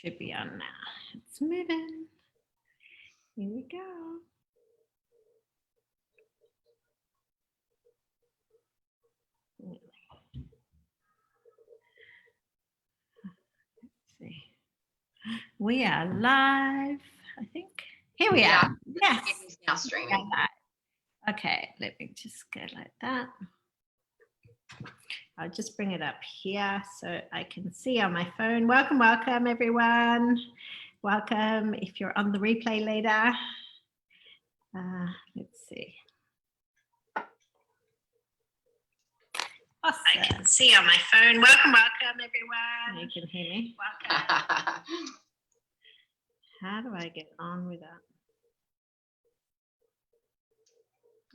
Should be on now. It's moving. Here we go. Let's see. We are live, I think. Here we are. Yes. It's now streaming. Okay, let me just go like that. I'll just bring it up here so I can see on my phone. Welcome, welcome, everyone. Welcome if you're on the replay later. Let's see. Awesome. I can see on my phone. Welcome, welcome, everyone. You can hear me. Welcome. How do I get on with that?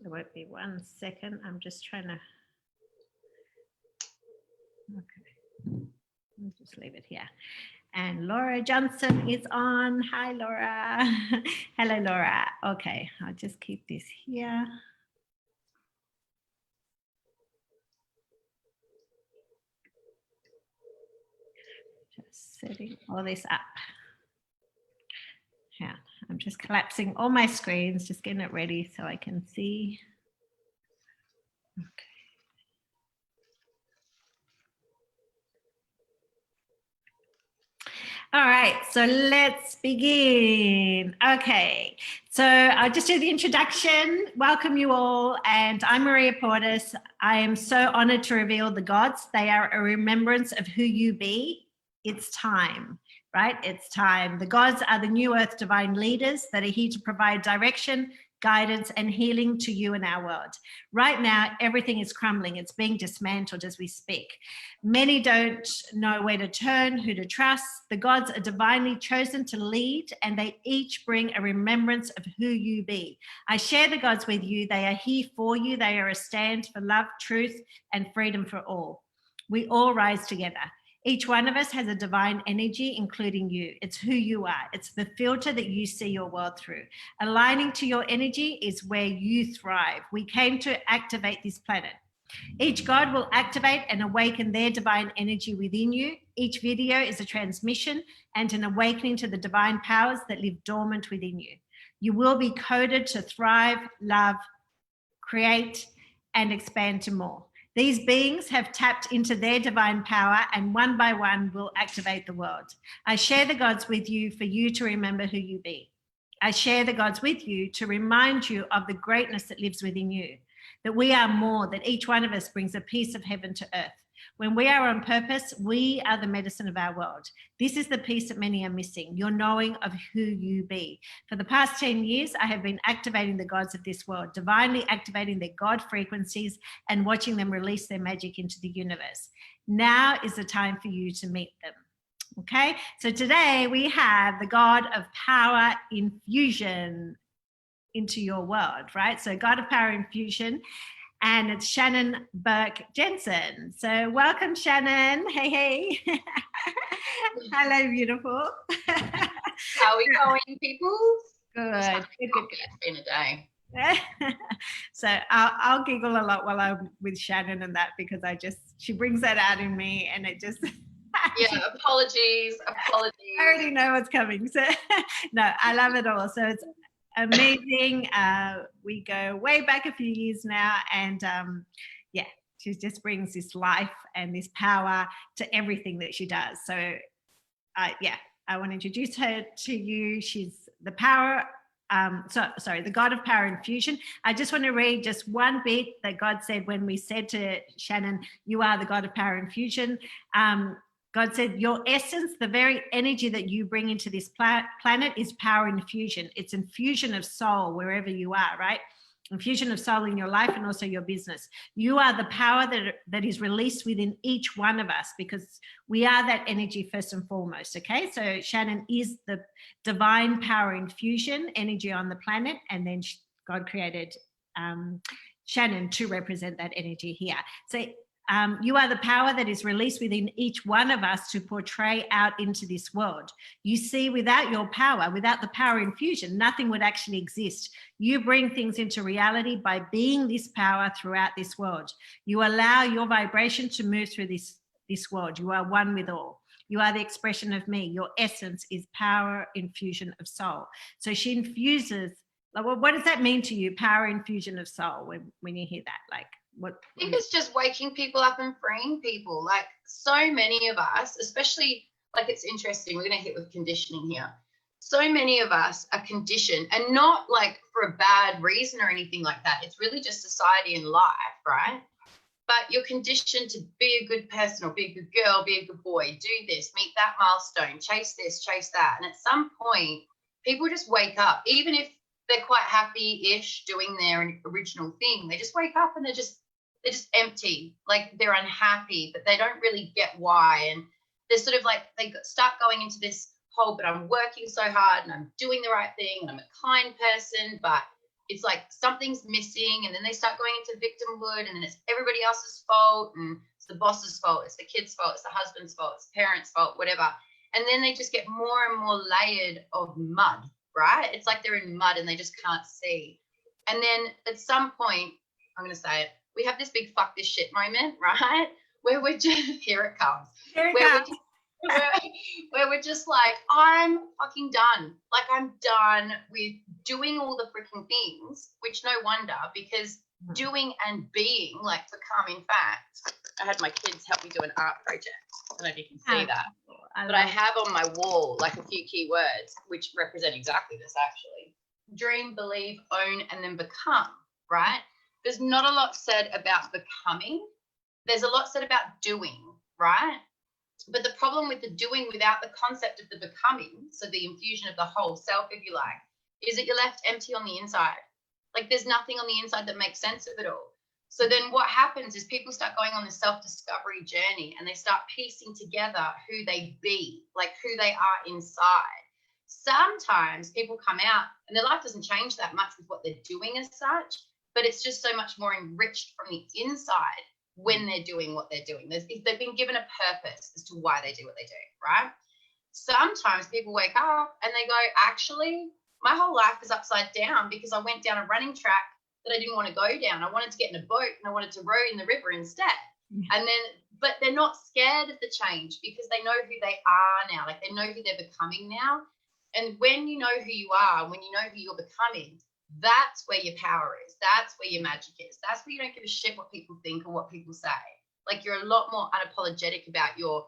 It won't be 1 second. I'm just trying to. Okay. I'll just leave it here. And Laura Johnson is on. Hi, Laura. Hello, Laura. Okay, I'll just keep this here. Just setting all this up. Yeah, I'm just collapsing all my screens, just getting it ready so I can see. Okay. All right, so let's begin. Okay, so I'll just do the introduction. Welcome you all, and I'm Maria Portas. I am so honored to reveal the gods. They are a remembrance of who you be. It's time, right? It's time. The gods are the new earth divine leaders that are here to provide direction, guidance, and healing to you and our world. Right now, everything is crumbling. It's being dismantled as we speak. Many don't know where to turn, who to trust. The gods are divinely chosen to lead, and they each bring a remembrance of who you be. I share the gods with you. They are here for you. They are a stand for love, truth, and freedom for all. We all rise together. Each one of us has a divine energy, including you. It's who you are. It's the filter that you see your world through. Aligning to your energy is where you thrive. We came to activate this planet. Each god will activate and awaken their divine energy within you. Each video is a transmission and an awakening to the divine powers that live dormant within you. You will be coded to thrive, love, create, and expand to more. These beings have tapped into their divine power, and one by one will activate the world. I share the gods with you for you to remember who you be. I share the gods with you to remind you of the greatness that lives within you, that we are more, that each one of us brings a piece of heaven to earth. When we are on purpose, we are the medicine of our world. This is the piece that many are missing, your knowing of who you be. For the past 10 years, I have been activating the gods of this world, divinely activating their God frequencies and watching them release their magic into the universe. Now is the time for you to meet them. Okay, so today we have the God of power infusion into your world, right? So God of power infusion. And it's Shannon Burke Jensen. So welcome, Shannon. Hey, hey. Hello, beautiful. How are we going, people? Good. It's been a day. So I'll giggle a lot while I'm with Shannon and that, because she brings that out in me, and it just... Yeah, apologies. I already know what's coming. So no, I love it all. So it's amazing. We go way back a few years now, and yeah, she just brings this life and this power to everything that she does. So yeah, I want to introduce her to you. She's the power the God of power infusion. I just want to read just one bit that God said when we said to Shannon, you are the God of power infusion. God said, your essence, the very energy that you bring into this planet is power infusion. It's infusion of soul wherever you are, right? Infusion of soul in your life and also your business. You are the power that is released within each one of us, because we are that energy first and foremost, okay? So Shannon is the divine power infusion energy on the planet, and then God created Shannon to represent that energy here. So you are the power that is released within each one of us to portray out into this world. You see, without your power, without the power infusion, nothing would actually exist. You bring things into reality by being this power throughout this world. You allow your vibration to move through this world. You are one with all. You are the expression of me. Your essence is power infusion of soul. So she infuses, like, well, what does that mean to you, power infusion of soul, when you hear that? Like, what? I think it's just waking people up and freeing people. Like, so many of us, especially, like, it's interesting, we're going to hit with conditioning here. So many of us are conditioned, and not like for a bad reason or anything like that. It's really just society and life, right? But you're conditioned to be a good person, or be a good girl, be a good boy, do this, meet that milestone, chase this, chase that. And at some point, people just wake up, even if they're quite happy-ish doing their original thing. They just wake up and they're just empty, like they're unhappy, but they don't really get why. And they're sort of like, they start going into this whole, but I'm working so hard and I'm doing the right thing and I'm a kind person, but it's like something's missing. And then they start going into victimhood, and then it's everybody else's fault, and it's the boss's fault, it's the kid's fault, it's the husband's fault, it's the parents' fault, whatever. And then they just get more and more layered of mud, right? It's like they're in mud and they just can't see. And then at some point, I'm going to say it, we have this big fuck this shit moment, right? Where we're just, here it comes. Where we're just like, I'm fucking done. Like, I'm done with doing all the freaking things, which no wonder, because doing and being, like, become, in fact, I had my kids help me do an art project. I don't know if you can see that. But I have on my wall, like, a few key words which represent exactly this, actually. Dream, believe, own, and then become, right? There's not a lot said about becoming. There's a lot said about doing, right? But the problem with the doing without the concept of the becoming, so the infusion of the whole self, if you like, is that you're left empty on the inside. Like, there's nothing on the inside that makes sense of it all. So then what happens is people start going on this self-discovery journey, and they start piecing together who they be, like who they are inside. Sometimes people come out and their life doesn't change that much with what they're doing as such, but it's just so much more enriched from the inside when they're doing what they're doing. They've been given a purpose as to why they do what they do, right? Sometimes people wake up and they go, actually, my whole life is upside down because I went down a running track that I didn't want to go down. I wanted to get in a boat and I wanted to row in the river instead. And then, but they're not scared of the change because they know who they are now. Like, they know who they're becoming now. And when you know who you are, when you know who you're becoming, that's where your power is. That's where your magic is. That's where you don't give a shit what people think or what people say. Like, you're a lot more unapologetic about your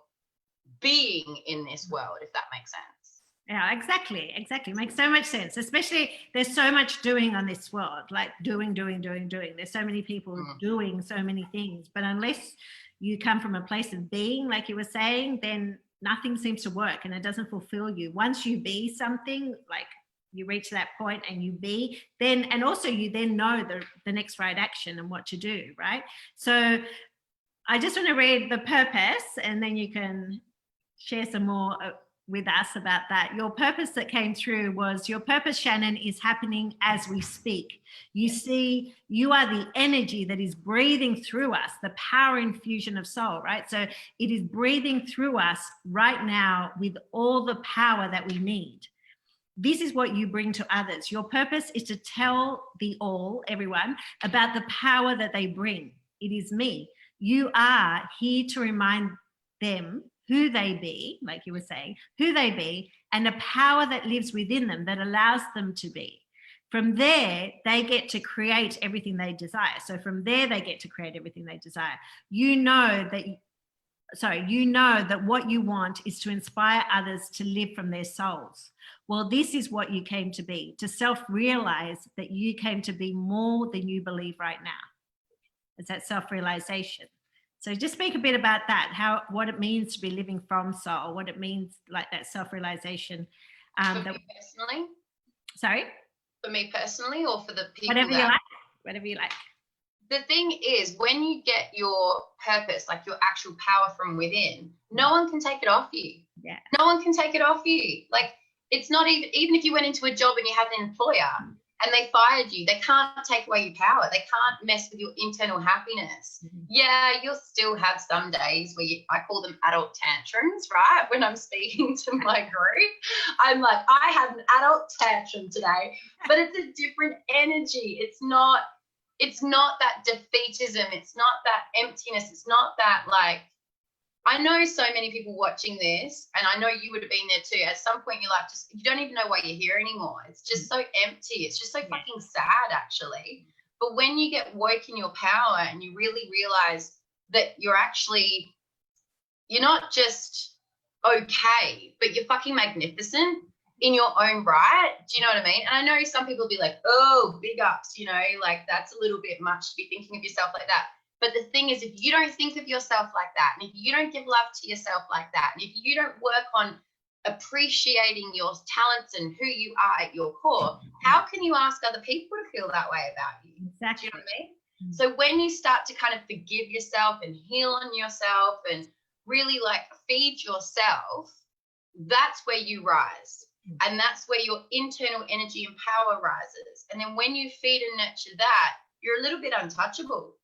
being in this world, if that makes sense. Yeah, exactly. Makes so much sense. Especially, there's so much doing on this world, like doing. There's so many people doing so many things, but unless you come from a place of being, like you were saying, then nothing seems to work and it doesn't fulfill you. Once you be something, like you reach that point and you be, then, and also you then know the next right action and what to do, right? So I just want to read the purpose, and then you can share some more with us about that. Your purpose that came through was, your purpose, Shannon, is happening as we speak. You see, you are the energy that is breathing through us, the power infusion of soul, right? So it is breathing through us right now with all the power that we need. This is what you bring to others. Your purpose is to tell everyone, about the power that they bring. It is me. You are here to remind them who they be, like you were saying, who they be, and the power that lives within them that allows them to be. From there, they get to create everything they desire. So from there, they get to create everything they desire. You know that what you want is to inspire others to live from their souls. Well, this is what you came to be, to self-realize that you came to be more than you believe right now. It's that self-realization. So just speak a bit about that, what it means to be living from soul, what it means, like that self-realization. For me personally? Sorry? For me personally, or for the people? Whatever you like. The thing is, when you get your purpose, like your actual power from within, no one can take it off you. Yeah. No one can take it off you. Like, it's not even if you went into a job and you had an employer and they fired you, they can't take away your power. They can't mess with your internal happiness. Mm-hmm. Yeah, you'll still have some days where I call them adult tantrums, right? When I'm speaking to my group, I'm like, I have an adult tantrum today, but it's a different energy. It's not that defeatism. It's not that emptiness. It's not that, like, I know so many people watching this, and I know you would have been there too. At some point in your life, just you don't even know why you're here anymore. It's just so empty. It's just so fucking sad, actually. But when you get woke in your power and you really realize that you're not just okay, but you're fucking magnificent in your own right. Do you know what I mean? And I know some people will be like, oh, big ups, like that's a little bit much to be thinking of yourself like that. But the thing is, if you don't think of yourself like that, and if you don't give love to yourself like that, and if you don't work on appreciating your talents and who you are at your core, how can you ask other people to feel that way about you? Exactly. Do you know what I mean? So when you start to kind of forgive yourself and heal on yourself and really feed yourself, that's where you rise. And that's where your internal energy and power rises. And then when you feed and nurture that, you're a little bit untouchable.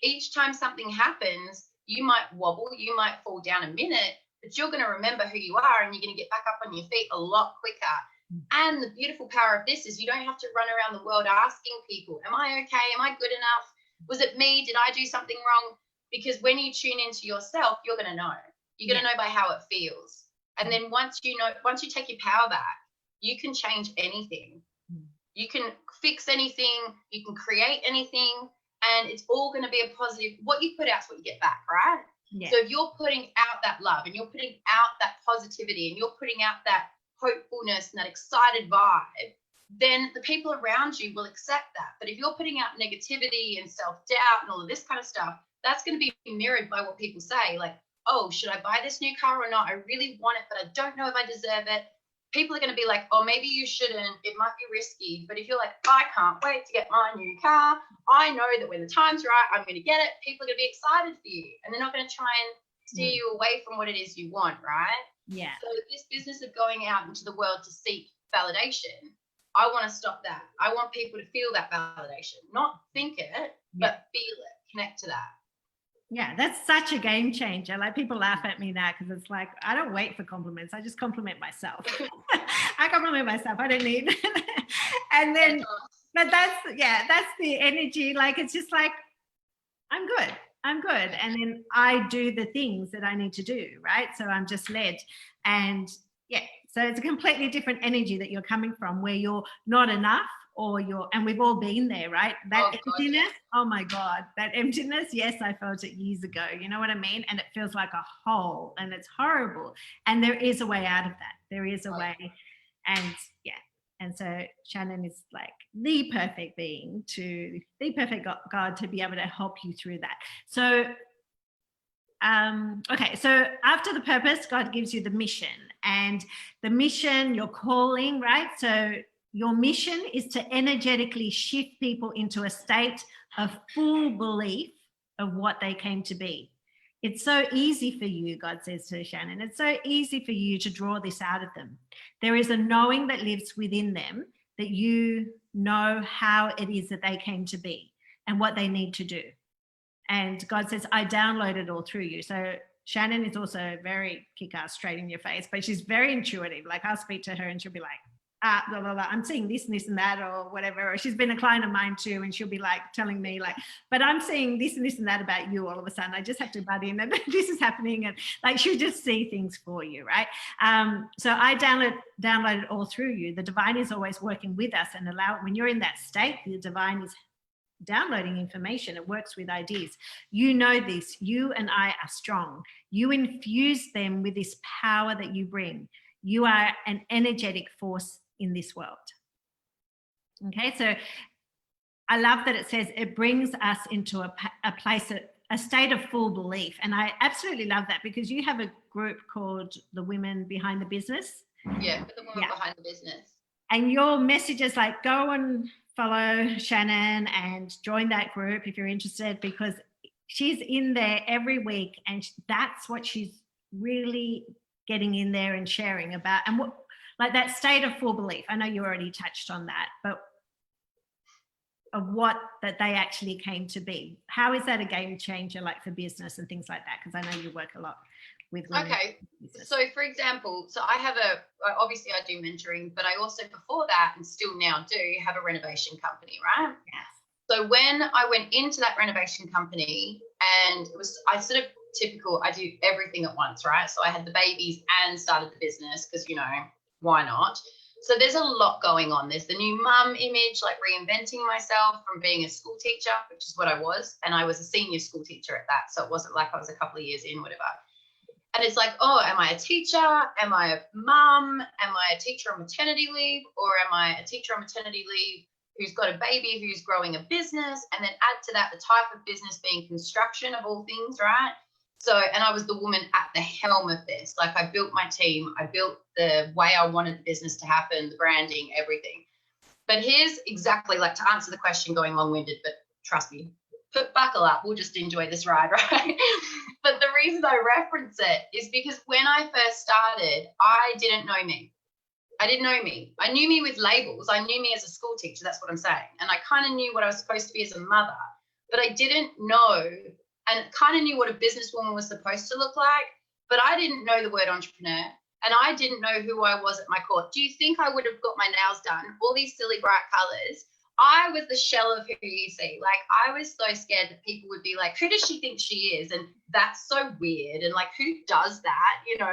Each time something happens, you might wobble, you might fall down a minute, but you're going to remember who you are and you're going to get back up on your feet a lot quicker. And the beautiful power of this is you don't have to run around the world asking people, am I okay? Am I good enough? Was it me? Did I do something wrong? Because when you tune into yourself, you're going to know. You're going to know by how it feels. And then once you take your power back, you can change anything. You can fix anything. You can create anything. And it's all going to be a positive. What you put out is what you get back, right? Yeah. So if you're putting out that love and you're putting out that positivity and you're putting out that hopefulness and that excited vibe, then the people around you will accept that. But if you're putting out negativity and self-doubt and all of this kind of stuff, that's going to be mirrored by what people say. Like, oh, should I buy this new car or not? I really want it, but I don't know if I deserve it. People are going to be like, oh, maybe you shouldn't. It might be risky. But if you're like, I can't wait to get my new car. I know that when the time's right, I'm going to get it. People are going to be excited for you. And they're not going to try and steer you away from what it is you want, right? Yeah. So this business of going out into the world to seek validation, I want to stop that. I want people to feel that validation, not think it, but feel it, connect to that. Yeah, that's such a game changer. Like people laugh at me now because it's like, I don't wait for compliments. I just compliment myself. I compliment myself. I don't need. And then, but that's the energy. Like, it's just like, I'm good. And then I do the things that I need to do. Right. So I'm just led. And so it's a completely different energy that you're coming from where you're not enough. And we've all been there, right? That emptiness, oh my God, that emptiness, yes, I felt it years ago, you know what I mean? And it feels like a hole and it's horrible. And there is a way out of that. There is a way. And so Shannon is like the perfect being the perfect God to be able to help you through that. So, so after the purpose, God gives you the mission, and the mission, your calling, right? So your mission is to energetically shift people into a state of full belief of what they came to be. It's so easy for you, God says to Shannon, it's so easy for you to draw this out of them. There is a knowing that lives within them that you know how it is that they came to be and what they need to do. And God says, I download it all through you. So Shannon is also very kick-ass, straight in your face, but she's very intuitive. Like I'll speak to her and she'll be like, blah, blah, blah. I'm seeing this and this and that or whatever. Or she's been a client of mine too, and she'll be like telling me like, but I'm seeing this and this and that about you all of a sudden. I just have to butt in and this is happening. And like she'll just see things for you, right? So I download it all through you. The divine is always working with us and when you're in that state, the divine is downloading information. It works with ideas. You know this. You and I are strong. You infuse them with this power that you bring. You are an energetic force in this world. Okay, so I love that it says it brings us into a place, a state of full belief. And I absolutely love that because you have a group called the Women Behind the Business. Yeah, the Women Behind the Business. And your message is like, go and follow Shannon and join that group if you're interested, because she's in there every week and that's what she's really getting in there and sharing about, and what, like that state of full belief. I know you already touched on that, but of what that they actually came to be. How is that a game changer, like for business and things like that? Because I know you work a lot with women. Okay, so for example, so I have obviously I do mentoring, but I also before that and still now do have a renovation company, right? Yes. So when I went into that renovation company, and I sort of typical, I do everything at once, right? So I had the babies and started the business because, you know, why not? So there's a lot going on. There's the new mum image, like reinventing myself from being a school teacher, which is what I was. And I was a senior school teacher at that. So it wasn't like I was a couple of years in, whatever. And it's like, oh, am I a teacher? Am I a mum? Am I a teacher on maternity leave? Or am I a teacher on maternity leave who's got a baby, who's growing a business? And then add to that the type of business being construction of all things, right? So, and I was the woman at the helm of this. Like I built my team. I built the way I wanted the business to happen, the branding, everything. But here's exactly, like, to answer the question, going long-winded, but trust me, buckle up. We'll just enjoy this ride, right? But the reason I reference it is because when I first started, I didn't know me. I didn't know me. I knew me with labels. I knew me as a school teacher. That's what I'm saying. And I kind of knew what I was supposed to be as a mother, but I didn't know, and kind of knew what a businesswoman was supposed to look like, but I didn't know the word entrepreneur, and I didn't know who I was at my core. Do you think I would have got my nails done, all these silly bright colors? I was the shell of who you see. Like, I was so scared that people would be like, who does she think she is? And that's so weird. And like, who does that, you know?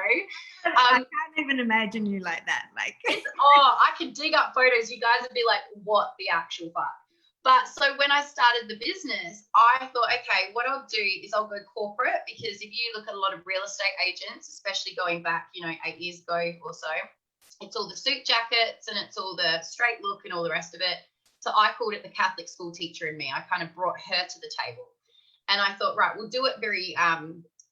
I can't even imagine you like that. Like, oh, I could dig up photos. You guys would be like, what the actual fuck? But so when I started the business, I thought, okay, what I'll do is I'll go corporate, because if you look at a lot of real estate agents, especially going back, you know, 8 years ago or so, it's all the suit jackets and it's all the straight look and all the rest of it. So I called it the Catholic school teacher in me. I kind of brought her to the table. And I thought, right, we'll do it very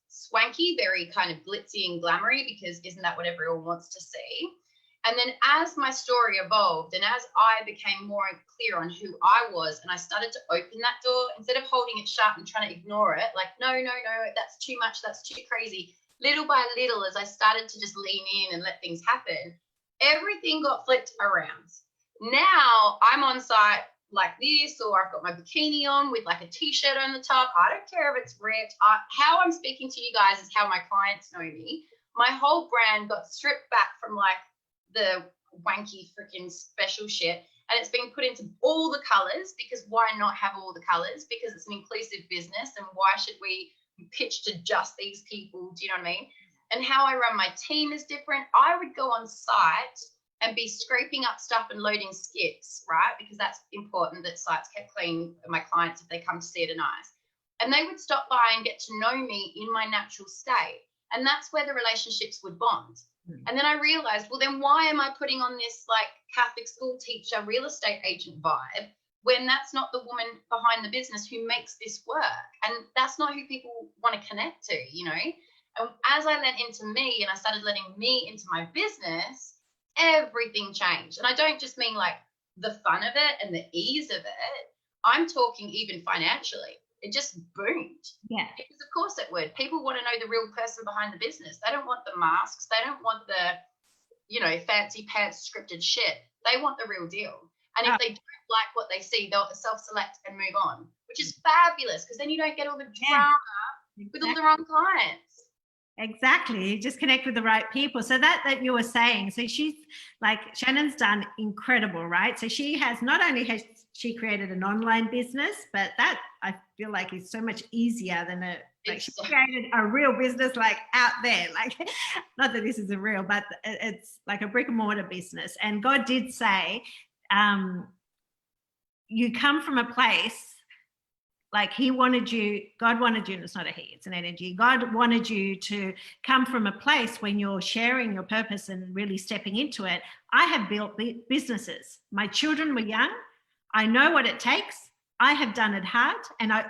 swanky, very kind of glitzy and glamoury, because isn't that what everyone wants to see? And then as my story evolved and as I became more clear on who I was, and I started to open that door, instead of holding it shut and trying to ignore it, like, no, that's too much, that's too crazy. Little by little, as I started to just lean in and let things happen, everything got flipped around. Now I'm on site like this, or I've got my bikini on with like a t-shirt on the top. I don't care if it's ripped. How I'm speaking to you guys is how my clients know me. My whole brand got stripped back from like the wanky freaking special shit, and it's been put into all the colors, because why not have all the colors? Because it's an inclusive business, and why should we pitch to just these people? Do you know what I mean? And how I run my team is different. I would go on site and be scraping up stuff and loading skits, right? Because that's important, that sites kept clean for my clients if they come to see it and nice. And they would stop by and get to know me in my natural state. And that's where the relationships would bond. And then I realized, well, then why am I putting on this like Catholic school teacher, real estate agent vibe, when that's not the woman behind the business who makes this work? And that's not who people want to connect to, you know? And as I let into me and I started letting me into my business, everything changed. And I don't just mean like the fun of it and the ease of it. I'm talking even financially. It just boomed. yeah. Because of course it would. People want to know the real person behind the business. They don't want the masks. They don't want the, you know, fancy pants scripted shit. They want the real deal. And if they don't like what they see, they'll self-select and move on, which is fabulous, because then you don't get all the drama with all the wrong clients. Exactly. You just connect with the right people. So that you were saying, so she's like, Shannon's done incredible, right? So she has, not only has she created an online business, but that I feel like is so much easier than she created a real business like out there. Like, not that this is a real, but it's like a brick and mortar business. And God did say, you come from a place, like God wanted you, and it's not a he, it's an energy. God wanted you to come from a place when you're sharing your purpose and really stepping into it. I have built businesses. My children were young. I know what it takes. I have done it hard, and I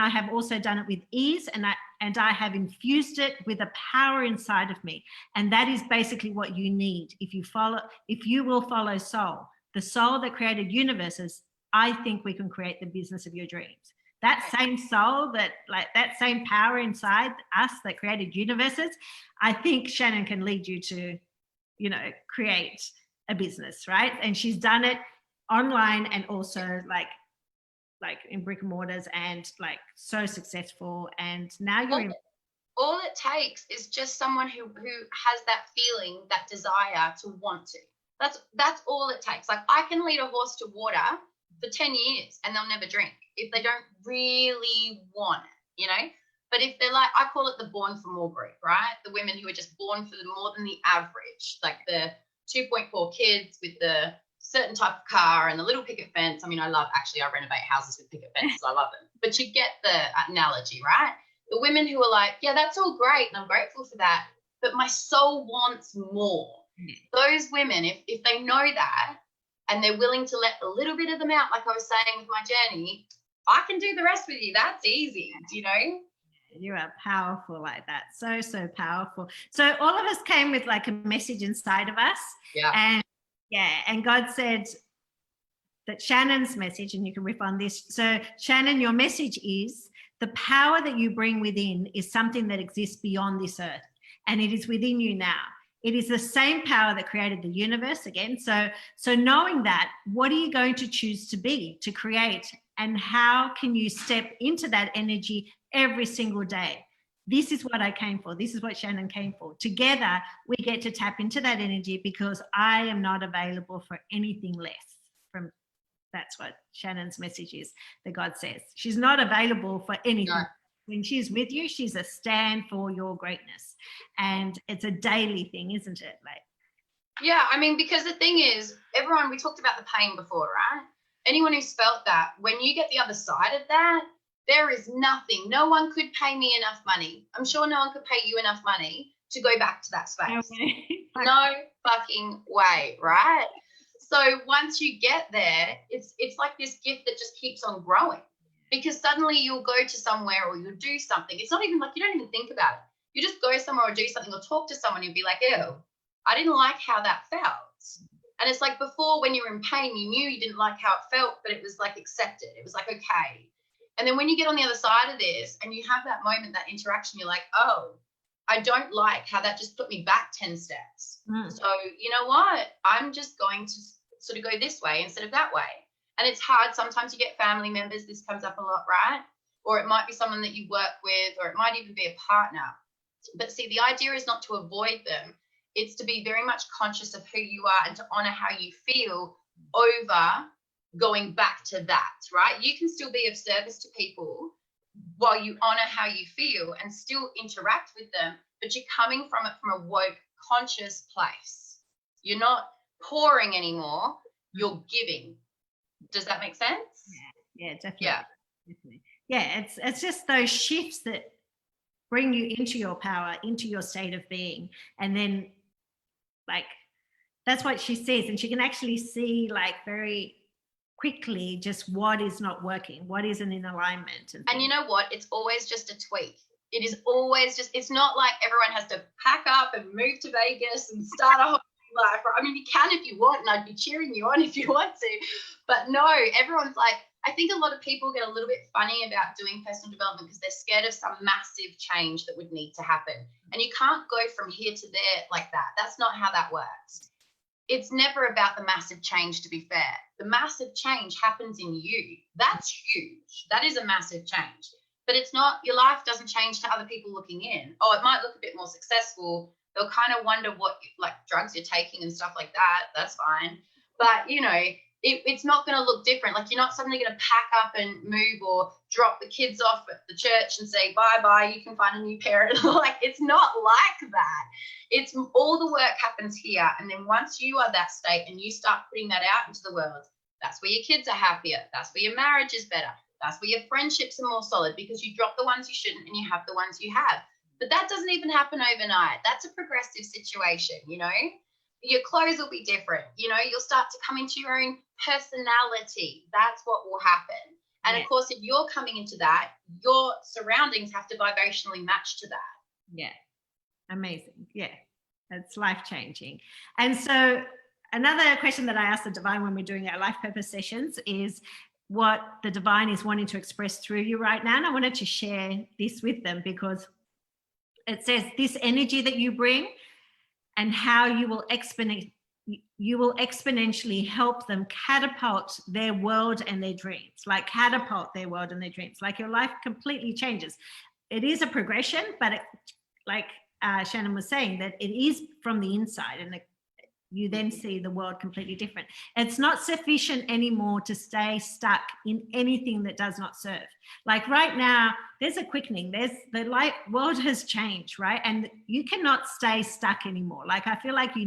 have also done it with ease, and I have infused it with a power inside of me. And that is basically what you need if you will follow soul, the soul that created universes. I think we can create the business of your dreams. That same soul, that same power inside us that created universes, I think Shannon can lead you to, you know, create a business, right? And she's done it online and also like in brick and mortars, and like so successful. And now you're all it takes is just someone who has that feeling, that desire to want to. That's all it takes. Like, I can lead a horse to water for 10 years and they'll never drink if they don't really want it, you know? But if they're like, I call it the born for more group, right? The women who are just born for more than the average, like the 2.4 kids with the certain type of car and the little picket fence. I mean, I renovate houses with picket fences. I love them. But you get the analogy, right? The women who are like, yeah, that's all great and I'm grateful for that, but my soul wants more. Those women, if they know that and they're willing to let a little bit of them out, like I was saying with my journey, I can do the rest with you. That's easy, you know? You are powerful like that. So, so powerful. So all of us came with like a message inside of us. Yeah. And God said that Shannon's message, and you can riff on this. So Shannon, your message is the power that you bring within is something that exists beyond this earth, and it is within you now. It is the same power that created the universe again. So knowing that, what are you going to choose to be, to create, and how can you step into that energy every single day? This is what I came for. This is what Shannon came for. Together, we get to tap into that energy because I am not available for anything less. That's what Shannon's message is, that God says. She's not available for anything. No. When she's with you, she's a stand for your greatness. And it's a daily thing, isn't it? Like, yeah, I mean, because the thing is, everyone, we talked about the pain before, right? Anyone who's felt that, when you get the other side of that, there is nothing. No one could pay me enough money. I'm sure no one could pay you enough money to go back to that space. No fucking way, right? So once you get there, it's like this gift that just keeps on growing, because suddenly you'll go to somewhere or you'll do something. It's not even like, you don't even think about it. You just go somewhere or do something or talk to someone, you'll be like, ew, I didn't like how that felt. And it's like before, when you were in pain, you knew you didn't like how it felt, but it was like accepted. It was like, okay. And then when you get on the other side of this and you have that moment, that interaction, you're like, oh, I don't like how that just put me back 10 steps. So you know what? I'm just going to sort of go this way instead of that way. And it's hard. Sometimes you get family members. This comes up a lot, right? Or it might be someone that you work with, or it might even be a partner. But see, the idea is not to avoid them. It's to be very much conscious of who you are and to honor how you feel over going back to that, right? You can still be of service to people while you honor how you feel and still interact with them, but you're coming from it from a woke, conscious place. You're not pouring anymore, you're giving. Does that make sense? Yeah, definitely. Yeah, it's just those shifts that bring you into your power, into your state of being. And then, like, that's what she says. And she can actually see, like, very quickly just what is not working, what isn't in alignment. And you know what? It's always just a tweak. It is always just, it's not like everyone has to pack up and move to Vegas and start a whole new life. I mean, you can if you want, and I'd be cheering you on if you want to. But no, everyone's like, I think a lot of people get a little bit funny about doing personal development because they're scared of some massive change that would need to happen. And you can't go from here to there like that. That's not how that works. It's never about the massive change, to be fair. The massive change happens in you. That's huge. That is a massive change. But it's not, your life doesn't change to other people looking in. Oh, it might look a bit more successful. They'll kind of wonder what, like, drugs you're taking and stuff like that. That's fine. But, you know, it's not going to look different. Like, you're not suddenly going to pack up and move or drop the kids off at the church and say, bye-bye, you can find a new parent. Like, it's not like that. It's all the work happens here. And then once you are that state and you start putting that out into the world, that's where your kids are happier. That's where your marriage is better. That's where your friendships are more solid, because you drop the ones you shouldn't and you have the ones you have. But that doesn't even happen overnight. That's a progressive situation, you know. Your clothes will be different. You know, you'll start to come into your own personality. That's what will happen. And of course, if you're coming into that, your surroundings have to vibrationally match to that. Yeah. Amazing. Yeah. It's life-changing. And so another question that I ask the divine when we're doing our life purpose sessions is what the divine is wanting to express through you right now. And I wanted to share this with them because it says this energy that you bring and how you will exponentially help them catapult their world and their dreams, like catapult their world and their dreams. Like, your life completely changes. It is a progression, but it, like Shannon was saying, that it is from the inside, and you then see the world completely different. It's not sufficient anymore to stay stuck in anything that does not serve. Like right now, there's a quickening. The world has changed, right? And you cannot stay stuck anymore. Like I feel like you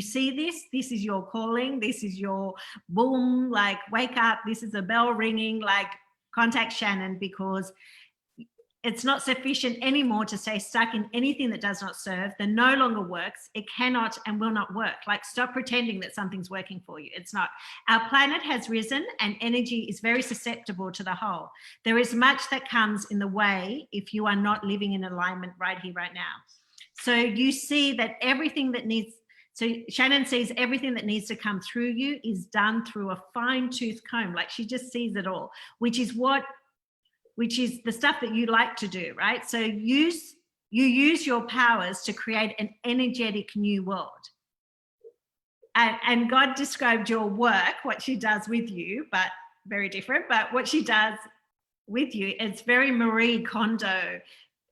see this is your calling, this is your boom, like wake up, this is a bell ringing, like contact Shannon, because it's not sufficient anymore to stay stuck in anything that does not serve, that no longer works. It cannot and will not work. Like stop pretending that something's working for you. It's not. Our planet has risen and energy is very susceptible to the whole. There is much that comes in the way if you are not living in alignment right here, right now. So you see that Shannon sees everything that needs to come through you is done through a fine-tooth comb. Like she just sees it all, which is the stuff that you like to do, right? So you use your powers to create an energetic new world. And God described your work, what she does with you, but very different, but what she does with you, it's very Marie Kondo.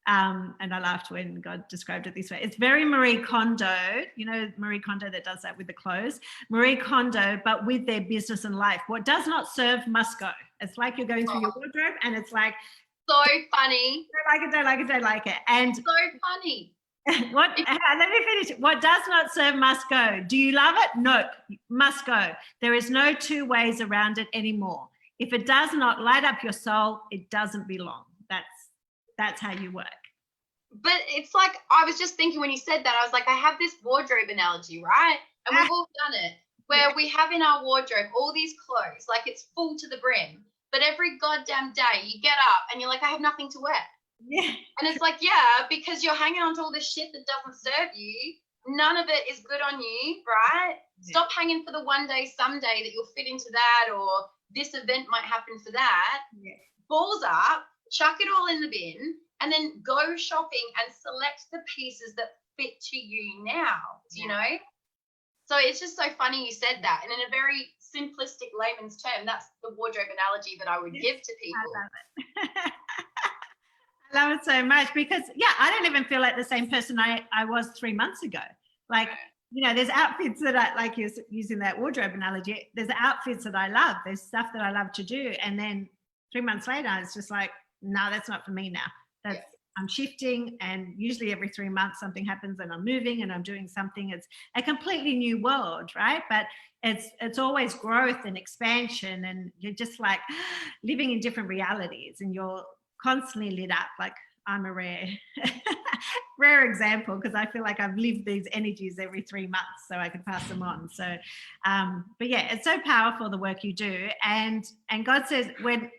And I laughed when God described it this way. It's very Marie Kondo, you know, Marie Kondo that does that with the clothes, Marie Kondo, but with their business and life. What does not serve must go. It's like you're going through your wardrobe and it's like, so funny. Don't like it. And so funny. Let me finish. What does not serve must go. Do you love it? No, must go. There is no two ways around it anymore. If it does not light up your soul, it doesn't belong. That's how you work. But it's like, I was just thinking when you said that, I was like, I have this wardrobe analogy, right? And we've all done it, where we have in our wardrobe all these clothes, like it's full to the brim. But every goddamn day you get up and you're like, I have nothing to wear. Yeah. And it's like, yeah, because you're hanging on to all this shit that doesn't serve you. None of it is good on you, right? Yeah. Stop hanging for the one day, someday that you'll fit into that, or this event might happen for that. Yeah. Balls up, chuck it all in the bin, and then go shopping and select the pieces that fit to you now, you know? So it's just so funny you said that. And in a very simplistic layman's term, that's the wardrobe analogy that I would give to people. I love it. I love it so much because, I don't even feel like the same person I was 3 months ago. Like, you know, there's outfits that I, like you're using that wardrobe analogy, there's outfits that I love. There's stuff that I love to do. And then 3 months later, it's just like, no, that's not for me now. I'm shifting, and usually every 3 months something happens and I'm moving and I'm doing something. It's a completely new world, right? But it's always growth and expansion, and you're just like living in different realities, and you're constantly lit up. Like I'm a rare example, because I feel like I've lived these energies every 3 months, so I can pass them on. So, but it's so powerful, the work you do. And God says, when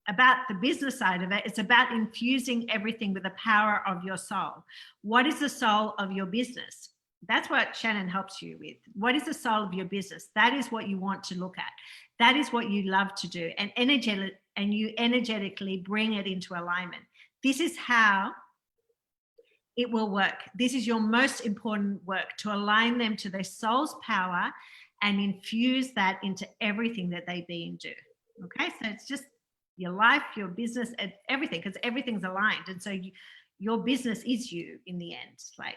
about the business side of it, it's about infusing everything with the power of your soul. What is the soul of your business? That's what Shannon helps you with. What is the soul of your business? That is what you want to look at. That is what you love to do. And you energetically bring it into alignment. This is how it will work. This is your most important work, to align them to their soul's power and infuse that into everything that they be and do. Okay, so it's just your life, your business, and everything, because everything's aligned. And so your business is you in the end. Like,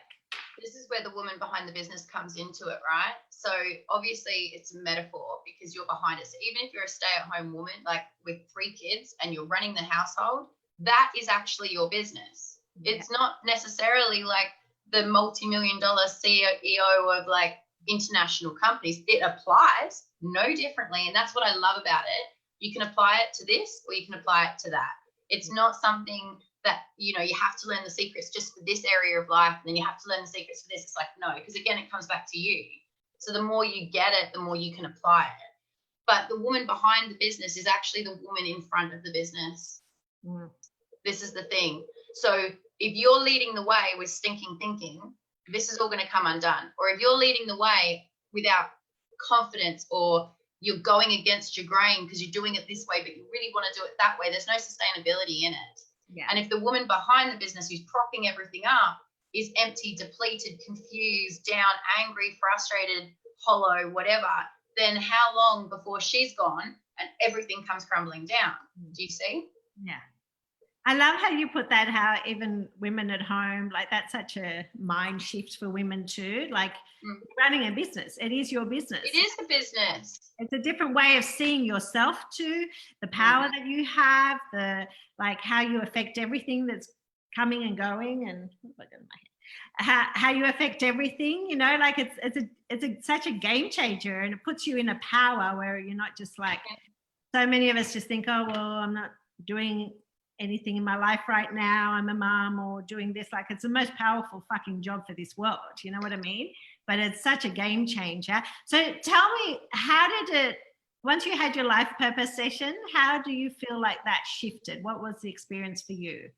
this is where the woman behind the business comes into it, right? So obviously it's a metaphor because you're behind it. So even if you're a stay-at-home woman, like with 3 kids, and you're running the household, that is actually your business. It's not necessarily like the multi-million-dollar CEO of like international companies. It applies no differently. And that's what I love about it. You can apply it to this, or you can apply it to that. It's not something that, you know, you have to learn the secrets just for this area of life, and then you have to learn the secrets for this. It's like, no, because again, it comes back to you. So the more you get it, the more you can apply it. But the woman behind the business is actually the woman in front of the business. This is the thing. So if you're leading the way with stinking thinking, this is all going to come undone. Or if you're leading the way without confidence, or you're going against your grain because you're doing it this way, but you really want to do it that way, there's no sustainability in it. And if the woman behind the business who's propping everything up is empty, depleted, confused, down, angry, frustrated, hollow, whatever, then how long before she's gone and everything comes crumbling down? Do you see? Yeah. I love how you put that, how even women at home, like that's such a mind shift for women too. Like running a business, it is your business. It is the business. It's a different way of seeing yourself too, the power that you have, the like how you affect everything that's coming and going, and how you affect everything, you know, like it's such a game changer, and it puts you in a power where you're not just like, so many of us just think, oh, well, I'm not doing anything in my life right now, I'm a mom or doing this. Like it's the most powerful fucking job for this world, you know what I mean? But it's such a game changer. So tell me, how did it, once you had your life purpose session, how do you feel like that shifted? What was the experience for you?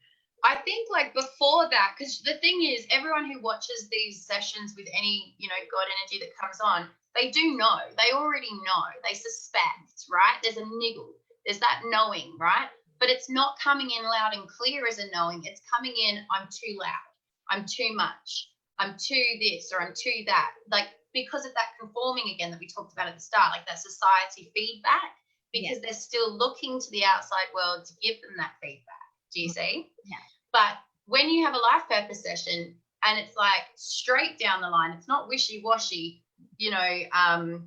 I think like before that, because the thing is, everyone who watches these sessions with any, you know, God energy that comes on, they do know, they already know, they suspect, right? There's a niggle, there's that knowing, right? But it's not coming in loud and clear as a knowing. It's coming in, I'm too loud, I'm too much, I'm too this, or I'm too that. Like, because of that conforming again that we talked about at the start, like that society feedback, because they're still looking to the outside world to give them that feedback. Do you see? Yeah. But when you have a life purpose session and it's like straight down the line, it's not wishy-washy, you know,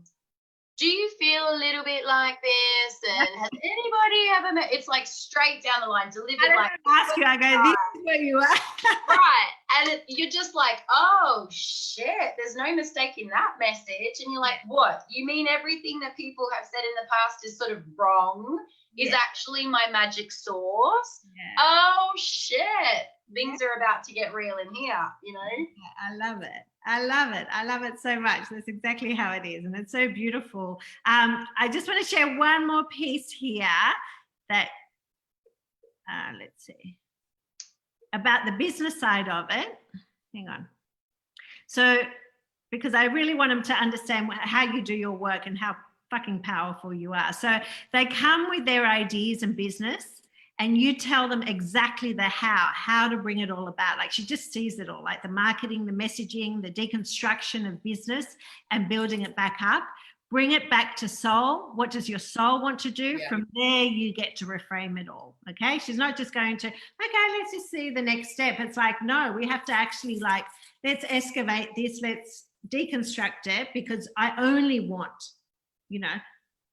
do you feel a little bit like this? And has anybody ever met? It's like straight down the line, delivered like. Ask you, I go, this is where you are. Right. And you're just like, oh, shit, there's no mistaking that message. And you're like, what? You mean everything that people have said in the past is sort of wrong? Is actually my magic sauce? Yeah. Oh, shit. Things are about to get real in here, you know? I love it. I love it. I love it so much. That's exactly how it is. And it's so beautiful. I just want to share one more piece here that, let's see, about the business side of it. Hang on. So, because I really want them to understand how you do your work and how fucking powerful you are. So they come with their ideas and business, and you tell them exactly the how to bring it all about. Like she just sees it all, like the marketing, the messaging, the deconstruction of business and building it back up. Bring it back to soul. What does your soul want to do? Yeah. From there, you get to reframe it all. Okay. She's not just going to, okay, let's just see the next step. It's like, no, we have to actually like, let's excavate this. Let's deconstruct it, because I only want, you know,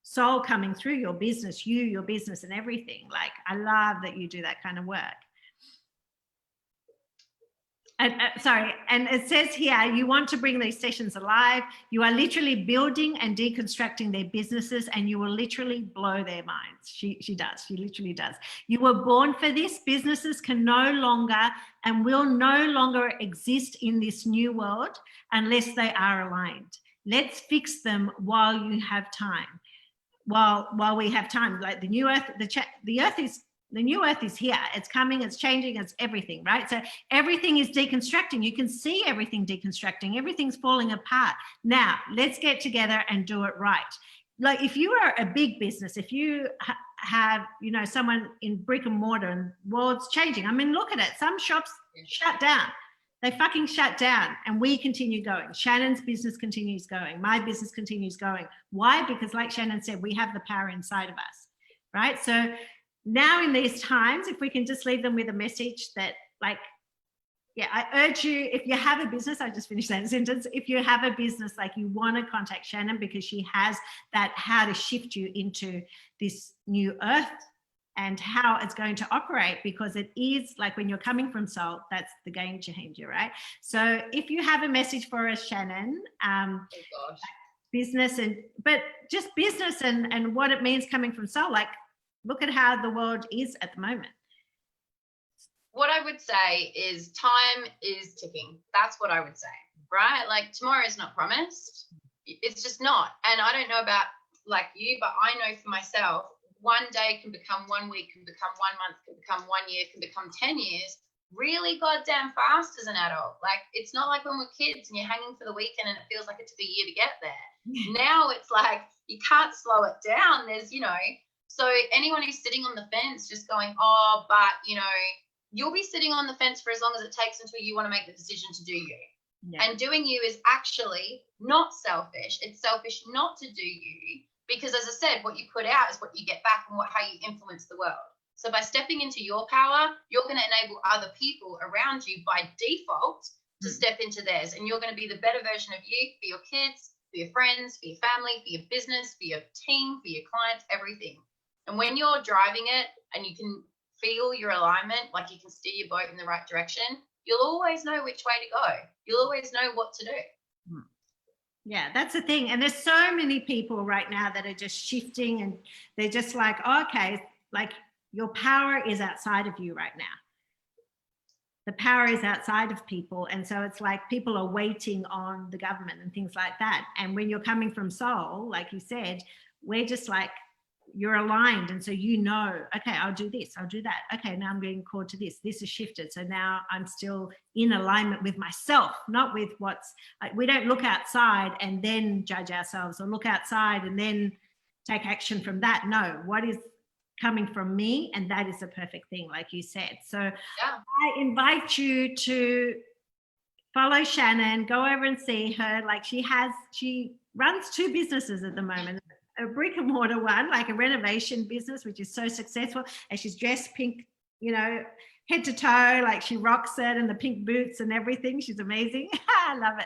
soul coming through your business, your business and everything. Like, I love that you do that kind of work. And sorry, and it says here, you want to bring these sessions alive. You are literally building and deconstructing their businesses, and you will literally blow their minds. She does, she literally does. You were born for this. Businesses can no longer and will no longer exist in this new world unless they are aligned. Let's fix them while you have time. While we have time, like the new earth, the new earth is here. It's coming, it's changing, it's everything, right? So everything is deconstructing. You can see everything deconstructing, everything's falling apart. Now, let's get together and do it right. Like if you are a big business, if you have, you know, someone in brick and mortar and world's changing. I mean, look at it. Some shops shut down. They fucking shut down, and we continue going. Shannon's business continues going. My business continues going. Why? Because like Shannon said, we have the power inside of us, right? So now in these times, if we can just leave them with a message that like, yeah, I urge you, if you have a business, I just finished that sentence. If you have a business, like you want to contact Shannon, because she has that how to shift you into this new earth and how it's going to operate, because it is like when you're coming from soul, that's the game changer, right? So if you have a message for us, Shannon, business but just business and what it means coming from soul, like look at how the world is at the moment. What I would say is time is ticking. That's what I would say, right? Like tomorrow is not promised. It's just not. And I don't know about like you, but I know for myself, one day can become 1 week, can become 1 month, can become 1 year, can become 10 years really goddamn fast as an adult. Like it's not like when we're kids and you're hanging for the weekend and it feels like it took a year to get there. Now it's like you can't slow it down. There's, you know, so anyone who's sitting on the fence just going, oh, but, you know, you'll be sitting on the fence for as long as it takes until you want to make the decision to do you. Yeah. And doing you is actually not selfish. It's selfish not to do you. Because as I said, what you put out is what you get back and how you influence the world. So by stepping into your power, you're going to enable other people around you by default to step into theirs. And you're going to be the better version of you for your kids, for your friends, for your family, for your business, for your team, for your clients, everything. And when you're driving it and you can feel your alignment, like you can steer your boat in the right direction, you'll always know which way to go. You'll always know what to do. Yeah, that's the thing. And there's so many people right now that are just shifting, and they're just like, oh, okay, like your power is outside of you right now. The power is outside of people. And so it's like people are waiting on the government and things like that. And when you're coming from soul, like you said, we're just like, you're aligned. And so you know, okay, I'll do this, I'll do that. Okay, now I'm being called to this. This has shifted. So now I'm still in alignment with myself, not with what's, like, we don't look outside and then judge ourselves, or look outside and then take action from that. No, what is coming from me? And that is the perfect thing, like you said. So yeah. I invite you to follow Shannon, go over and see her. Like she runs 2 businesses at the moment. A brick and mortar one, like a renovation business, which is so successful, and she's dressed pink, you know, head to toe, like she rocks it, and the pink boots and everything. She's amazing. I love it.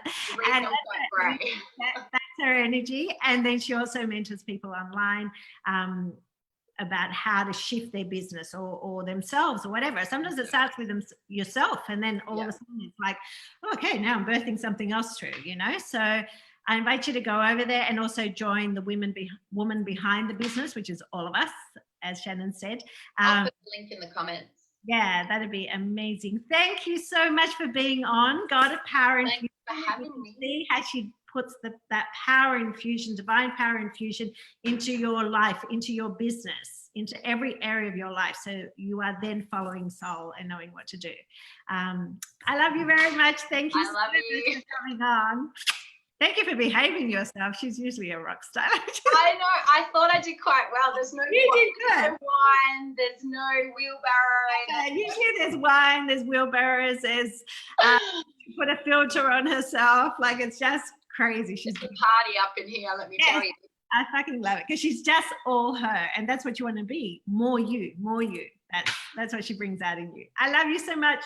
And that's her energy. And then she also mentors people online about how to shift their business or themselves or whatever. Sometimes it starts with yourself, and then all of a sudden it's like, oh, okay, now I'm birthing something else through, you know. So I invite you to go over there and also join the woman behind the business, which is all of us, as Shannon said. I'll put the link in the comments. Yeah, that'd be amazing. Thank you so much for being on. God of Power Infusion. Thanks for having me. See how she puts that power infusion, divine power infusion into your life, into your business, into every area of your life. So you are then following soul and knowing what to do. I love you very much. Thank you so much for coming on. Thank you for behaving yourself. She's usually a rock star. I know. I thought I did quite well. There's no wine. There's no wheelbarrow. Usually there's wine, there's wheelbarrows, there's she put a filter on herself. Like, it's just crazy. She's a party up in here, let me tell you. I fucking love it, because she's just all her, and that's what you want to be. More you, more you. That's what she brings out in you. I love you so much.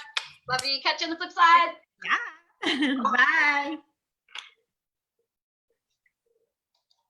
Love you. Catch you on the flip side. Yeah. Bye.